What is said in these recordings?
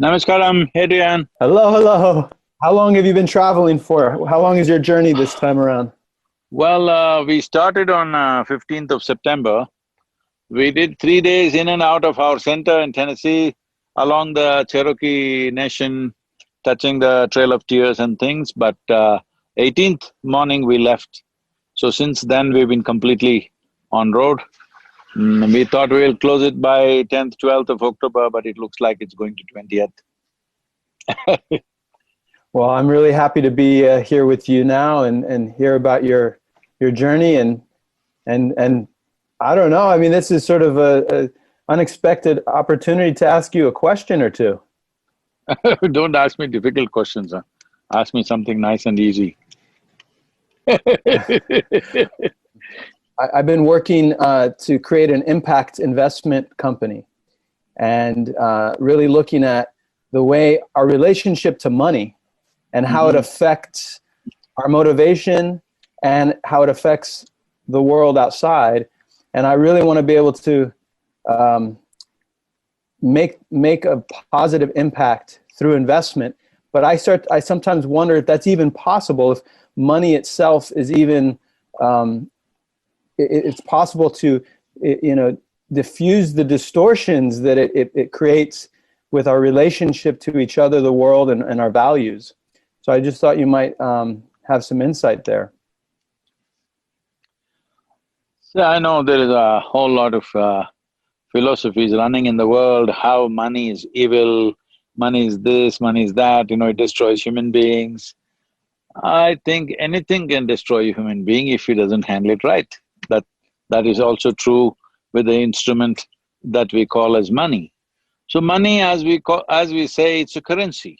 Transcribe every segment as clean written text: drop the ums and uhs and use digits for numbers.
Namaskaram, Adrian. Hello, hello. How long have you been traveling for? How long is your journey this time around? We started on 15th of September. We did 3 days in and out of our center in Tennessee, along the Cherokee Nation, touching the Trail of Tears and things, but 18th morning we left. So since then, we've been completely on road. We thought we'll close it by 10th, 12th of October, but it looks like it's going to 20th. Well, I'm really happy to be here with you now and hear about your journey and I don't know. I mean, this is sort of a unexpected opportunity to ask you a question or two. Don't ask me difficult questions, huh? Ask me something nice and easy. I've been working to create an impact investment company and really looking at the way our relationship to money and how it Mhm. affects our motivation and how it affects the world outside. And I really want to be able to um, make a positive impact through investment. But I sometimes wonder if that's even possible, if money itself is even it's possible to diffuse the distortions that it creates with our relationship to each other, the world, and our values. So I just thought you might have some insight there. So I know there is a whole lot of philosophies running in the world, how money is evil, money is this, money is that, it destroys human beings. I think anything can destroy a human being if he doesn't handle it right. That that is also true with the instrument that we call as money. So money, as we say, it's a currency.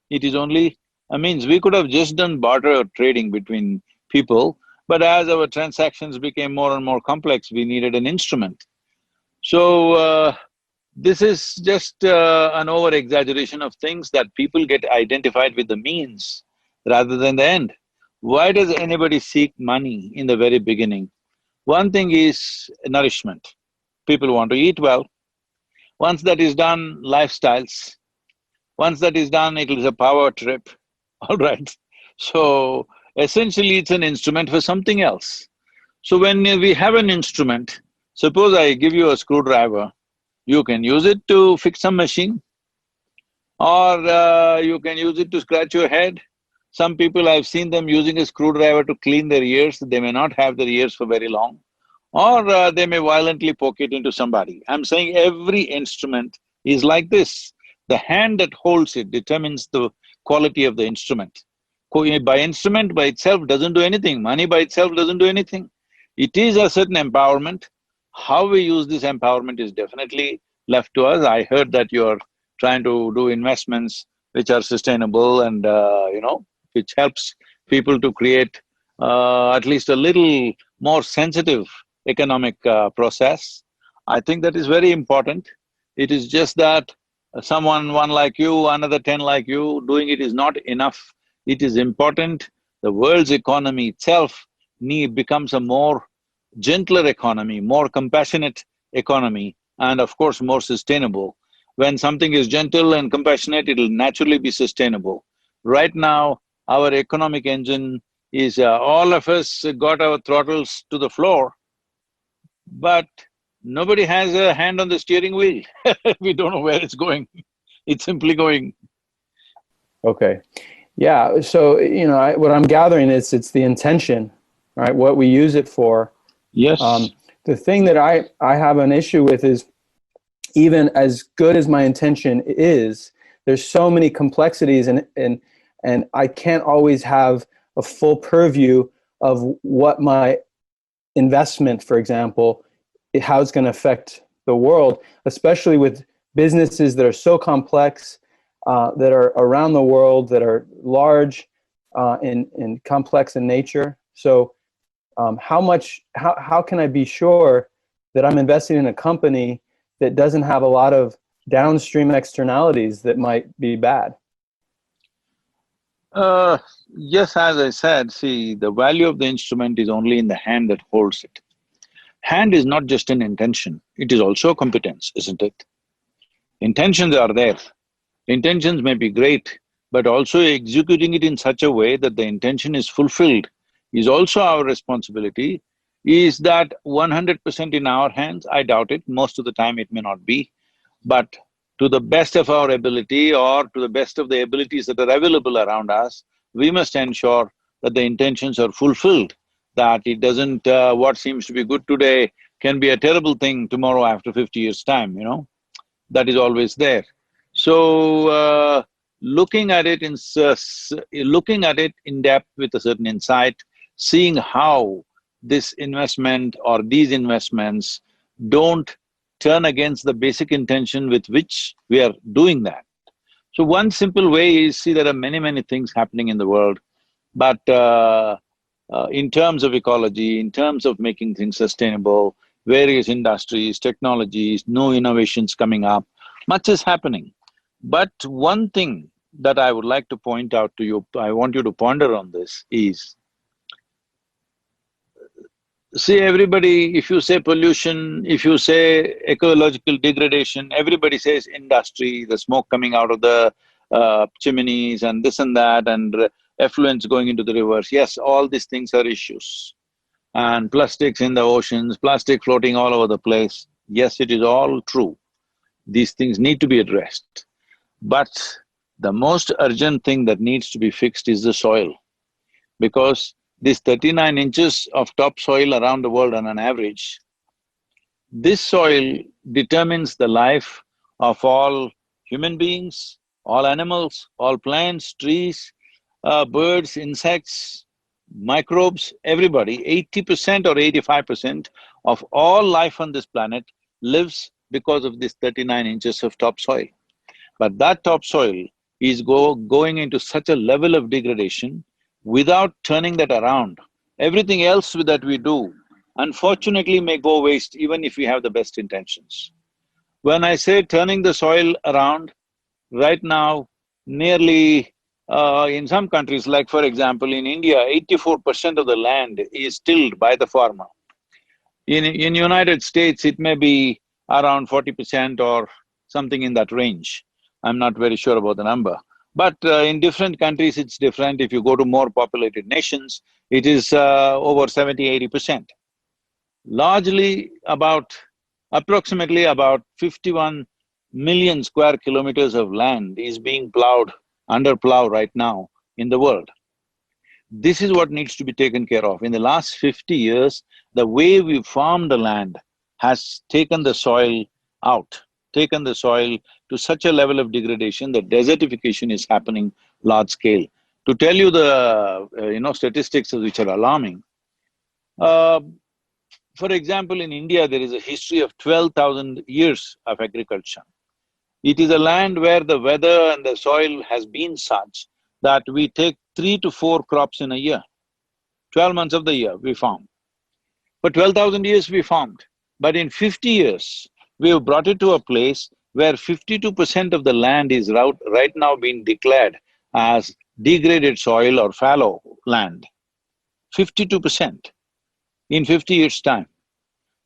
It is only a means. We could have just done barter or trading between people, but as our transactions became more and more complex, we needed an instrument. So, this is just an over exaggeration of things that people get identified with the means rather than the end. Why does anybody seek money in the very beginning? One thing is nourishment. People want to eat well. Once that is done, lifestyles. Once that is done, it is a power trip, all right? So, essentially, it's an instrument for something else. So, when we have an instrument, suppose I give you a screwdriver, you can use it to fix some machine, or you can use it to scratch your head. Some people, I've seen them using a screwdriver to clean their ears, they may not have their ears for very long, or they may violently poke it into somebody. I'm saying every instrument is like this. The hand that holds it determines the quality of the instrument. By instrument by itself doesn't do anything, money by itself doesn't do anything. It is a certain empowerment. How we use this empowerment is definitely left to us. I heard that you're trying to do investments which are sustainable and, which helps people to create at least a little more sensitive economic process. I think that is very important. It is just that one like you, another 10 like you, doing it is not enough. It is important. The world's economy itself becomes a more gentler economy, more compassionate economy, and of course, more sustainable. When something is gentle and compassionate, it'll naturally be sustainable. Right now, our economic engine is all of us got our throttles to the floor, but nobody has a hand on the steering wheel. We don't know where it's going. It's simply going. Okay. Yeah. So, what I'm gathering is it's the intention, right? What we use it for. Yes. Um, the thing that I have an issue with is even as good as my intention is, there's so many complexities and I can't always have a full purview of what my investment, for example, how it's going to affect the world, especially with businesses that are so complex, that are around the world, that are large and complex in nature. So how can I be sure that I'm investing in a company that doesn't have a lot of downstream externalities that might be bad? Uh, yes, as I said, see, the value of the instrument is only in the hand that holds it. Hand is not just an intention, it is also a competence, isn't it? Intentions are there. Intentions may be great, but also executing it in such a way that the intention is fulfilled is also our responsibility. Is that 100% in our hands? I doubt it. Most of the time it may not be. But to the best of our ability or to the best of the abilities that are available around us, we must ensure that the intentions are fulfilled, that it doesn't… what seems to be good today can be a terrible thing tomorrow after 50 years' time, you know? That is always there. So, looking at it looking at it in depth with a certain insight, seeing how this investment or these investments don't turn against the basic intention with which we are doing that. So one simple way is, see, there are many things happening in the world, but in terms of ecology, in terms of making things sustainable, various industries, technologies, new innovations coming up, much is happening. But one thing that I would like to point out to you, I want you to ponder on this is, see, everybody, if you say pollution, if you say ecological degradation, everybody says industry, the smoke coming out of the chimneys and this and that, and effluents going into the rivers. Yes, all these things are issues. And plastics in the oceans, plastic floating all over the place. Yes, it is all true. These things need to be addressed. But the most urgent thing that needs to be fixed is the soil, because this 39 inches of topsoil around the world on an average, this soil determines the life of all human beings, all animals, all plants, trees, birds, insects, microbes, everybody. 80% or 85% of all life on this planet lives because of this 39 inches of topsoil. But that topsoil is going into such a level of degradation without turning that around. Everything else that we do, unfortunately, may go waste even if we have the best intentions. When I say turning the soil around, right now, nearly in some countries, like for example in India, 84% of the land is tilled by the farmer. In United States, it may be around 40% or something in that range. I'm not very sure about the number. But in different countries, it's different. If you go to more populated nations, it is over 70–80%. Largely approximately about 51 million square kilometers of land is being plowed, under plow right now in the world. This is what needs to be taken care of. In the last 50 years, the way we farm the land has taken the soil out, taken the soil to such a level of degradation that desertification is happening large scale. To tell you the statistics which are alarming, uh, for example, in India, there is a history of 12,000 years of agriculture. It is a land where the weather and the soil has been such that we take 3 to 4 crops in a year. 12 months of the year we farm. For 12,000 years we farmed, but in 50 years, we have brought it to a place where 52% of the land is right now being declared as degraded soil or fallow land. 52% in 50 years' time.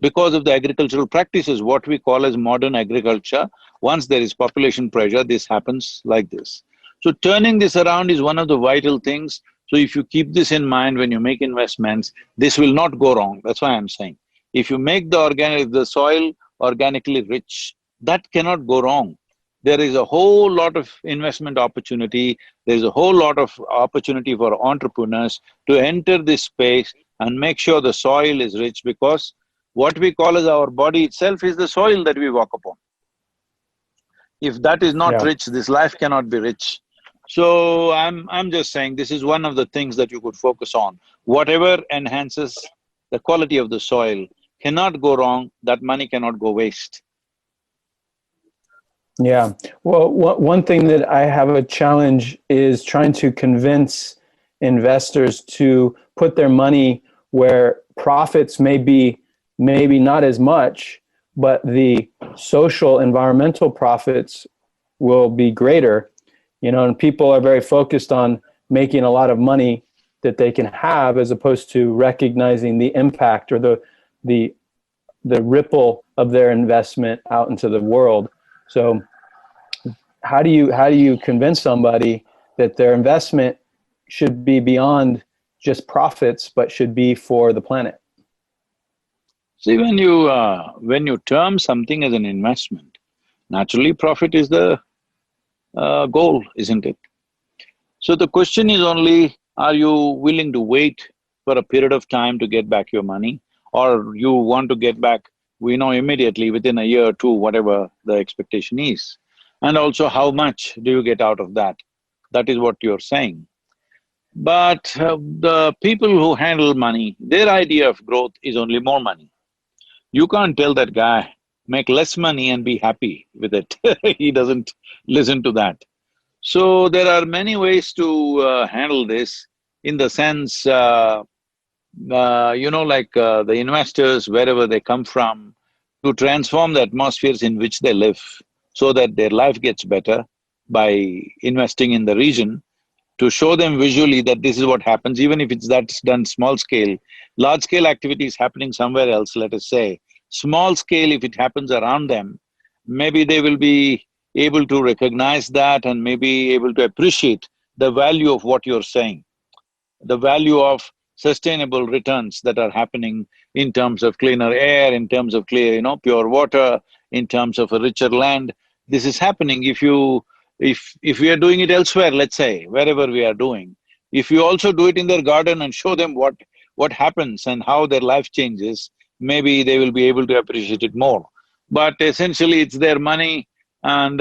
Because of the agricultural practices, what we call as modern agriculture, once there is population pressure, this happens like this. So turning this around is one of the vital things. So if you keep this in mind when you make investments, this will not go wrong, that's why I'm saying. If you make the soil organically rich, that cannot go wrong. There is a whole lot of investment opportunity, there is a whole lot of opportunity for entrepreneurs to enter this space and make sure the soil is rich, because what we call as our body itself is the soil that we walk upon. If that is not rich, this life cannot be rich. So I'm just saying this is one of the things that you could focus on. Whatever enhances the quality of the soil cannot go wrong, that money cannot go waste. Yeah. Well, one thing that I have a challenge is trying to convince investors to put their money where profits may be maybe not as much, but the social, environmental profits will be greater. And people are very focused on making a lot of money that they can have, as opposed to recognizing the impact or the ripple of their investment out into the world. So how do you convince somebody that their investment should be beyond just profits, but should be for the planet? See, when you term something as an investment, naturally profit is the goal, isn't it? So the question is only, are you willing to wait for a period of time to get back your money? Or you want to get back, we know immediately within a year or two, whatever the expectation is. And also how much do you get out of that? That is what you're saying. But the people who handle money, their idea of growth is only more money. You can't tell that guy, make less money and be happy with it. He doesn't listen to that. So there are many ways to handle this in the sense, the investors, wherever they come from, to transform the atmospheres in which they live so that their life gets better by investing in the region, to show them visually that this is what happens, even if that's done small scale. Large scale activity is happening somewhere else, let us say. Small scale, if it happens around them, maybe they will be able to recognize that and maybe able to appreciate the value of what you're saying, the value of sustainable returns that are happening in terms of cleaner air, in terms of pure water, in terms of a richer land. This is happening if we are doing it elsewhere, let's say, wherever we are doing, if you also do it in their garden and show them what happens and how their life changes, maybe they will be able to appreciate it more. But essentially, it's their money and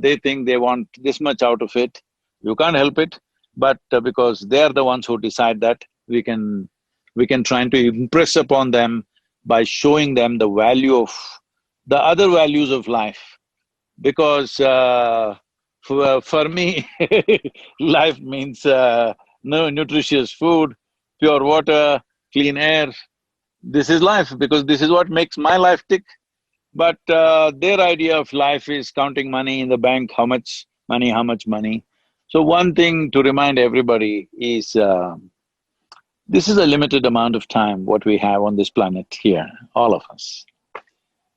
they think they want this much out of it. You can't help it, but because they're the ones who decide that, we can try to impress upon them by showing them the value of the other values of life. Because for me, life means no nutritious food, pure water, clean air. This is life because this is what makes my life tick. But their idea of life is counting money in the bank, how much money, how much money. So one thing to remind everybody is this is a limited amount of time what we have on this planet here, all of us.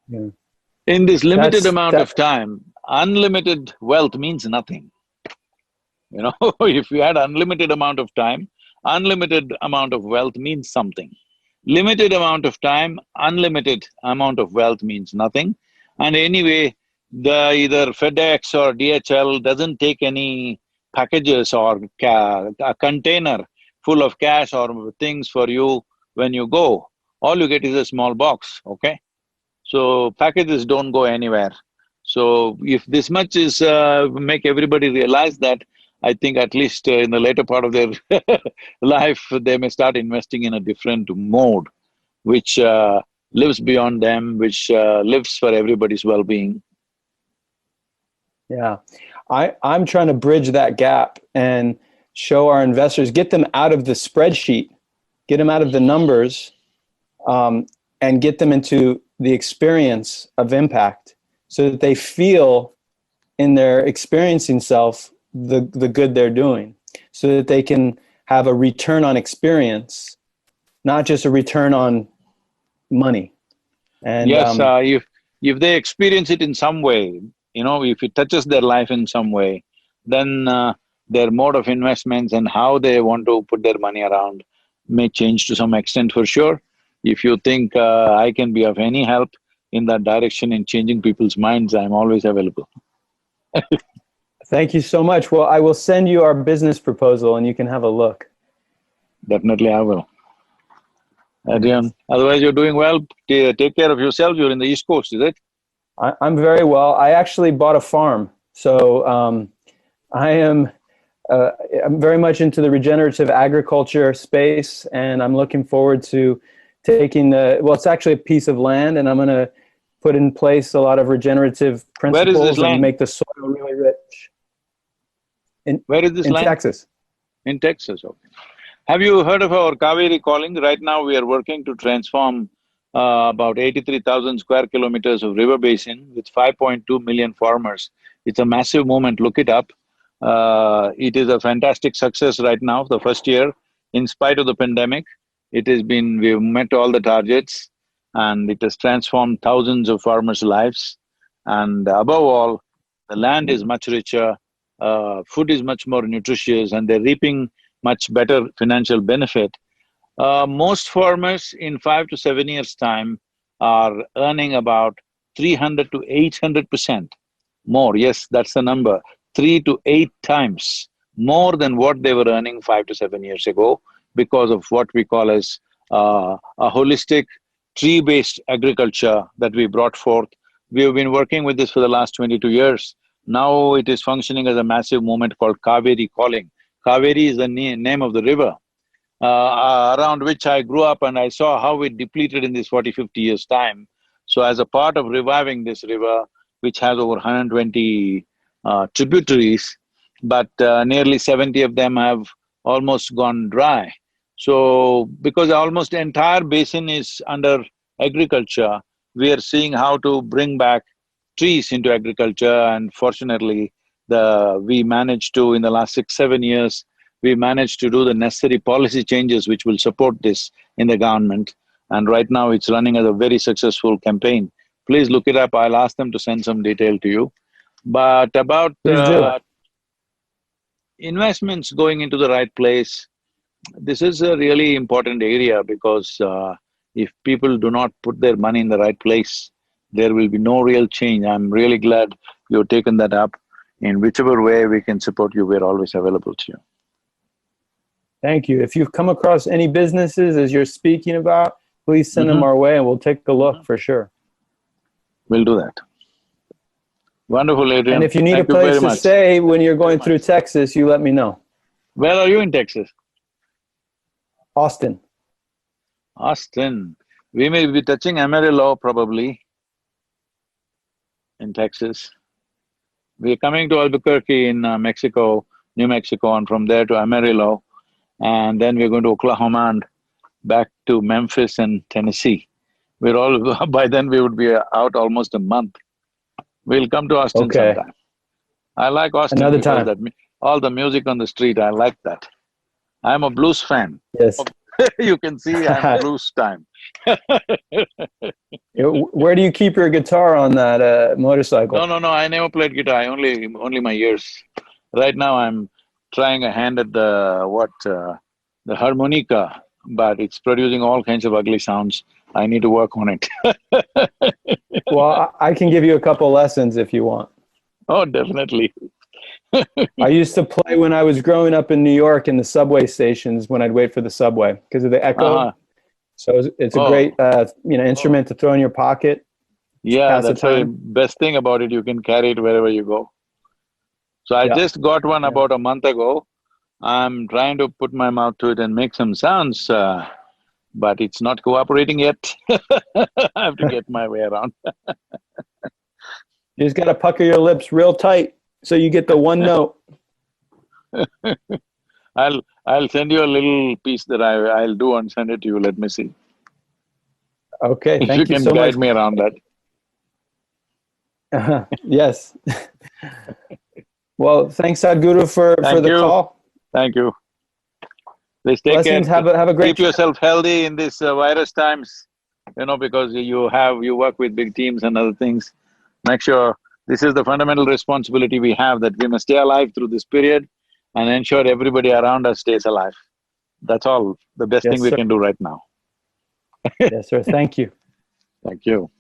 Yeah. In this limited That's amount that. of time, unlimited wealth means nothing. You know, if you had unlimited amount of time, unlimited amount of wealth means something. Limited amount of time, unlimited amount of wealth means nothing. And anyway, the either FedEx or DHL doesn't take any packages or a container full of cash or things for you when you go. All you get is a small box, okay? So packages don't go anywhere. So if this much is make everybody realize that, I think at least in the later part of their life, they may start investing in a different mode, which lives beyond them, which lives for everybody's well-being. Yeah. I'm trying to bridge that gap and show our investors, get them out of the spreadsheet, get them out of the numbers, and get them into the experience of impact so that they feel in their experiencing self the good they're doing, so that they can have a return on experience, not just a return on money. And Yes, if they experience it in some way, if it touches their life in some way, then their mode of investments and how they want to put their money around may change to some extent for sure. If you think I can be of any help in that direction in changing people's minds, I'm always available. thank you so much. Well, I will send you our business proposal and you can have a look. Definitely I will. Adrian, otherwise you're doing well. Take care of yourself. You're in the East Coast, is it? I'm very well. I actually bought a farm. So I am I'm very much into the regenerative agriculture space, and I'm looking forward to taking it's actually a piece of land, and I'm going to put in place a lot of regenerative Where is this principles and land? make the soil really rich. Where is this In land? Texas. In Texas, okay. Have you heard of our Kaveri calling? Right now we are working to transform about 83,000 square kilometers of river basin with 5.2 million farmers. It's a massive movement, look it up. It is a fantastic success right now, the first year, in spite of the pandemic. We've met all the targets and it has transformed thousands of farmers' lives. And above all, the land is much richer, food is much more nutritious, and they're reaping much better financial benefit. Most farmers in 5 to 7 years' time are earning about 300 to 800% more. Yes, that's the number. 3 to 8 times more than what they were earning 5 to 7 years ago because of what we call as a holistic tree-based agriculture that we brought forth. We have been working with this for the last 22 years. Now it is functioning as a massive movement called Kaveri Calling. Kaveri is the name of the river around which I grew up, and I saw how it depleted in this 40, 50 years' time. So as a part of reviving this river, which has over 120 tributaries, but nearly 70 of them have almost gone dry. So because almost the entire basin is under agriculture, we are seeing how to bring back trees into agriculture, and fortunately, we managed to, in the last 6, 7 years, we managed to do the necessary policy changes which will support this in the government. And right now it's running as a very successful campaign. Please look it up, I'll ask them to send some detail to you. But about Please do. investments going into the right place, this is a really important area because if people do not put their money in the right place, there will be no real change. I'm really glad you've taken that up. In whichever way we can support you, we're always available to you. Thank you. If you've come across any businesses as you're speaking about, please send them our way and we'll take a look for sure. We'll do that. Wonderful, Adrian. And if you need Thank a place to stay when you're going through Texas, you let me know. Where are you in Texas? Austin. Austin. We may be touching Amarillo probably in Texas. We're coming to Albuquerque in Mexico, New Mexico, and from there to Amarillo. And then we're going to Oklahoma and back to Memphis and Tennessee. We're all… by then we would be out almost a month. We'll come to Austin sometime. I like Austin Another because time. all the music on the street, I like that. I'm a blues fan. Yes. You can see I'm blues time. Where do you keep your guitar on that motorcycle? No, I never played guitar, only my ears. Right now I'm trying a hand at the harmonica, but it's producing all kinds of ugly sounds. I need to work on it. Well, I can give you a couple lessons if you want. Oh, definitely. I used to play when I was growing up in New York in the subway stations when I'd wait for the subway because of the echo. So it's a great instrument to throw in your pocket. Yeah, that's the best thing about it. You can carry it wherever you go. So I just got one about a month ago. I'm trying to put my mouth to it and make some sounds, but it's not cooperating yet. I have to get my way around. You just got to pucker your lips real tight so you get the one note. I'll send you a little piece that I'll do and send it to you. Let me see. Okay, thank you so much. If you can guide me around that. Yes. Well, thanks, Sadhguru, for the call. Thank you. Please take Blessings. care. Have a great Keep yourself healthy in this virus times, because you work with big teams and other things. Make sure this is the fundamental responsibility we have, that we must stay alive through this period and ensure everybody around us stays alive. That's all the best thing we can do right now. Yes, sir. Thank you. Thank you.